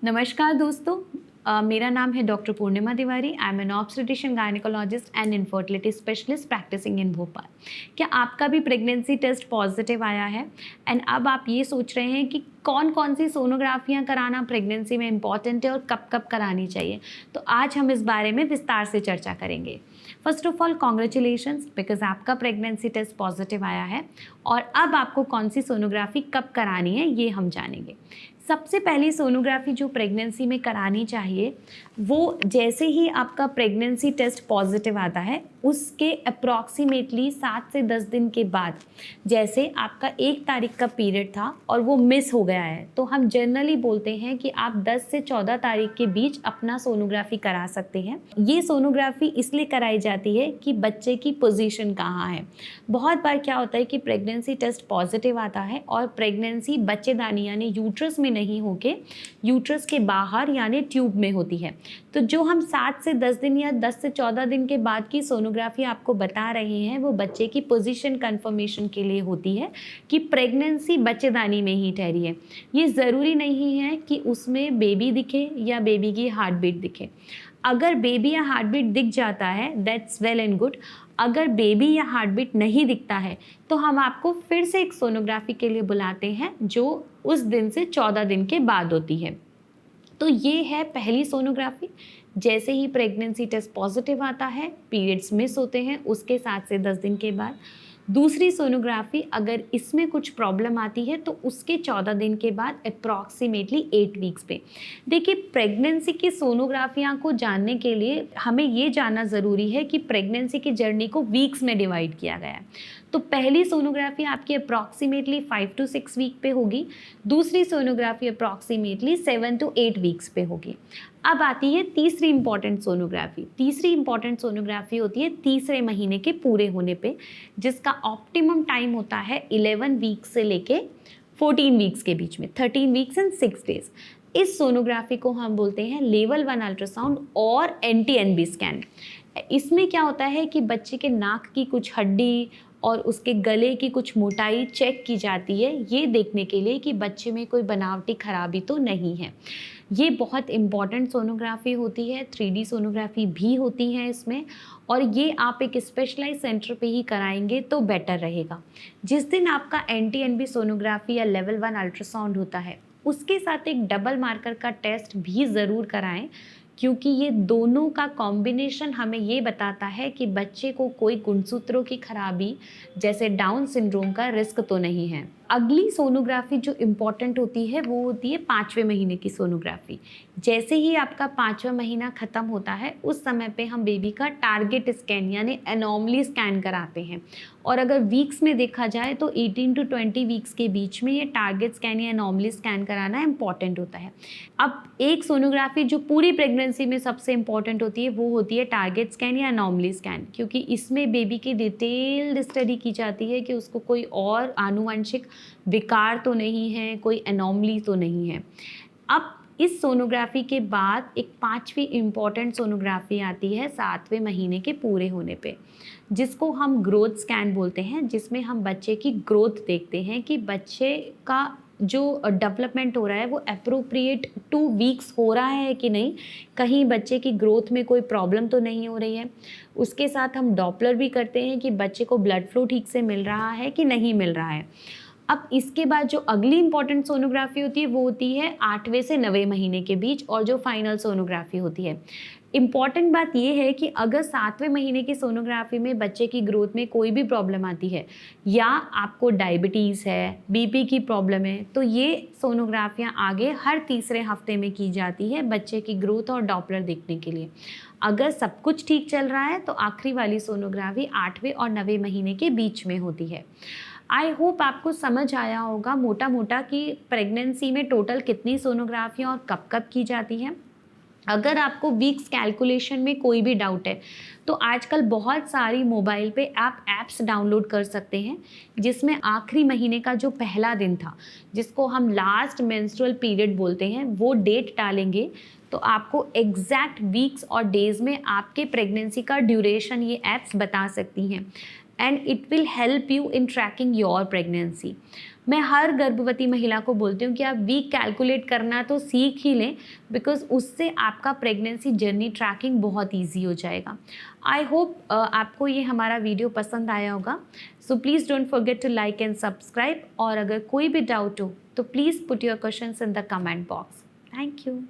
नमस्कार दोस्तों। मेरा नाम है doctor Purnima Tiwari. I am an obstetrician gynaecologist and infertility specialist practising in Bhopal. क्या आपका भी प्रेगनेंसी टेस्ट पॉजिटिव आया है एंड अब आप ये सोच रहे हैं कि कौन कौन सी सोनोग्राफियां कराना प्रेगनेंसी में इम्पॉर्टेंट है और कब कब करानी चाहिए, तो आज हम इस बारे में विस्तार से चर्चा करेंगे। First of all congratulations, because आपका प्रेगनेंसी टेस्ट पॉजिटिव आया है और अब आपको कौन सी सोनोग्राफी कब करानी है ये हम जानेंगे। सबसे पहली सोनोग्राफी जो प्रेगनेंसी में करानी चाहिए वो जैसे ही आपका प्रेगनेंसी टेस्ट पॉजिटिव आता है उसके अप्रॉक्सीमेटली 7 से 10 दिन के बाद, जैसे आपका 1 तारीख का पीरियड था और वो मिस हो गया है, तो हम जनरली बोलते हैं कि आप 10 से 14 तारीख के बीच अपना सोनोग्राफी करा सकते हैं। ये सोनोग्राफी इसलिए कराई जाती है कि बच्चे की पोजीशन कहाँ है। बहुत बार क्या होता है कि प्रेगनेंसी टेस्ट पॉजिटिव आता है और प्रेगनेंसी बच्चेदानी यानी यूट्रस में नहीं होके यूट्रस के बाहर यानी ट्यूब में होती है। तो जो हम 7 से 10 दिन या 10 से 14 दिन के बाद की सोनोग्राफी आपको बता रहे हैं वो बच्चे की पोजीशन कंफर्मेशन के लिए होती है कि प्रेगनेंसी बच्चेदानी में ही ठहरी है। ये ज़रूरी नहीं है कि उसमें बेबी दिखे या बेबी की हार्ट बीट दिखे। अगर बेबी या हार्ट बीट दिख जाता है दैट्स वेल एंड गुड। अगर बेबी या हार्ट बीट नहीं दिखता है तो हम आपको फिर से एक सोनोग्राफी के लिए बुलाते हैं जो उस दिन से 14 दिन के बाद होती है। तो ये है पहली सोनोग्राफी। जैसे ही प्रेगनेंसी टेस्ट पॉजिटिव आता है, पीरियड्स मिस होते हैं उसके 7 से 10 दिन के बाद। दूसरी सोनोग्राफी अगर इसमें कुछ प्रॉब्लम आती है तो उसके 14 दिन के बाद अप्रॉक्सीमेटली 8 वीक्स पे। देखिए, प्रेगनेंसी की सोनोग्राफियाँ को जानने के लिए हमें ये जानना ज़रूरी है कि प्रेगनेंसी की जर्नी को वीक्स में डिवाइड किया गया है। तो पहली सोनोग्राफी आपकी अप्रॉक्सीमेटली 5 to 6 वीक पे होगी, दूसरी सोनोग्राफी अप्रॉक्सीमेटली 7 to 8 वीक्स पे होगी। अब आती है तीसरी इंपॉर्टेंट सोनोग्राफी। तीसरी इंपॉर्टेंट सोनोग्राफी होती है तीसरे महीने के पूरे होने पे, जिसका ऑप्टिमम टाइम होता है 11 वीक्स से लेके 14 वीक्स के बीच में, 13 वीक्स एंड 6 डेज। इस सोनोग्राफी को हम बोलते हैं लेवल 1 अल्ट्रासाउंड और NT-NB स्कैन। इसमें क्या होता है कि बच्चे के नाक की कुछ हड्डी और उसके गले की कुछ मोटाई चेक की जाती है, ये देखने के लिए कि बच्चे में कोई बनावटी खराबी तो नहीं है। ये बहुत इम्पॉर्टेंट सोनोग्राफी होती है। 3D सोनोग्राफी भी होती है इसमें, और ये आप एक स्पेशलाइज सेंटर पे ही कराएंगे तो बेटर रहेगा। जिस दिन आपका NT-NB सोनोग्राफी या लेवल 1 अल्ट्रासाउंड होता है उसके साथ एक डबल मार्कर का टेस्ट भी ज़रूर कराएं, क्योंकि ये दोनों का कॉम्बिनेशन हमें ये बताता है कि बच्चे को कोई गुणसूत्रों की खराबी जैसे डाउन सिंड्रोम का रिस्क तो नहीं है। अगली सोनोग्राफी जो इम्पॉर्टेंट होती है वो होती है 5वें महीने की सोनोग्राफी। जैसे ही आपका 5वां महीना ख़त्म होता है उस समय पे हम बेबी का टारगेट स्कैन यानी एनॉमली स्कैन कराते हैं, और अगर वीक्स में देखा जाए तो 18 to 20 वीक्स के बीच में ये टारगेट स्कैन या एनॉमली स्कैन कराना इम्पॉर्टेंट होता है। अब एक सोनोग्राफी जो पूरी प्रेगनेंसी में सबसे इम्पॉर्टेंट होती है वो होती है टारगेट स्कैन या एनॉमली स्कैन, क्योंकि इसमें बेबी की डिटेल्ड स्टडी की जाती है कि उसको कोई और आनुवंशिक विकार तो नहीं है, कोई एनॉमली तो नहीं है। अब इस सोनोग्राफी के बाद एक 5वीं इम्पॉर्टेंट सोनोग्राफी आती है 7वें महीने के पूरे होने पे, जिसको हम ग्रोथ स्कैन बोलते हैं, जिसमें हम बच्चे की ग्रोथ देखते हैं कि बच्चे का जो डेवलपमेंट हो रहा है वो अप्रोप्रिएट 2 वीक्स हो रहा है कि नहीं, कहीं बच्चे की ग्रोथ में कोई प्रॉब्लम तो नहीं हो रही है। उसके साथ हम डॉपलर भी करते हैं कि बच्चे को ब्लड फ्लो ठीक से मिल रहा है कि नहीं मिल रहा है। अब इसके बाद जो अगली इंपॉर्टेंट सोनोग्राफी होती है वो होती है 8वें से 9वें महीने के बीच, और जो फाइनल सोनोग्राफी होती है। इम्पॉर्टेंट बात ये है कि अगर 7वें महीने की सोनोग्राफी में बच्चे की ग्रोथ में कोई भी प्रॉब्लम आती है या आपको डायबिटीज़ है, बीपी की प्रॉब्लम है, तो ये सोनोग्राफियाँ आगे हर तीसरे हफ्ते में की जाती है बच्चे की ग्रोथ और डॉपलर देखने के लिए। अगर सब कुछ ठीक चल रहा है तो आखिरी वाली सोनोग्राफी 8वें और 9वें महीने के बीच में होती है। आई होप आपको समझ आया होगा मोटा मोटा कि प्रेगनेंसी में टोटल कितनी सोनोग्राफियाँ और कब कब की जाती हैं। अगर आपको वीक्स कैलकुलेशन में कोई भी डाउट है तो आजकल बहुत सारी मोबाइल पे आप ऐप्स डाउनलोड कर सकते हैं, जिसमें आखिरी महीने का जो पहला दिन था, जिसको हम लास्ट मेंस्ट्रुअल पीरियड बोलते हैं, वो डेट डालेंगे तो आपको एग्जैक्ट वीक्स और डेज में आपके प्रेगनेंसी का ड्यूरेशन ये ऐप्स बता सकती हैं। And it will help you in trekking your pregnancy. मैं हर गर्भवती महिला को बोलती हूँ कि आप वीक कैलकुलेट करना तो सीख ही लें, बिकॉज उससे आपका प्रेगनेंसी जर्नी ट्रैकिंग बहुत ईजी हो जाएगा। आई होप आपको ये हमारा वीडियो पसंद आया होगा। So please don't forget to like and subscribe, और अगर कोई भी डाउट हो तो please put your questions in the comment box. Thank you.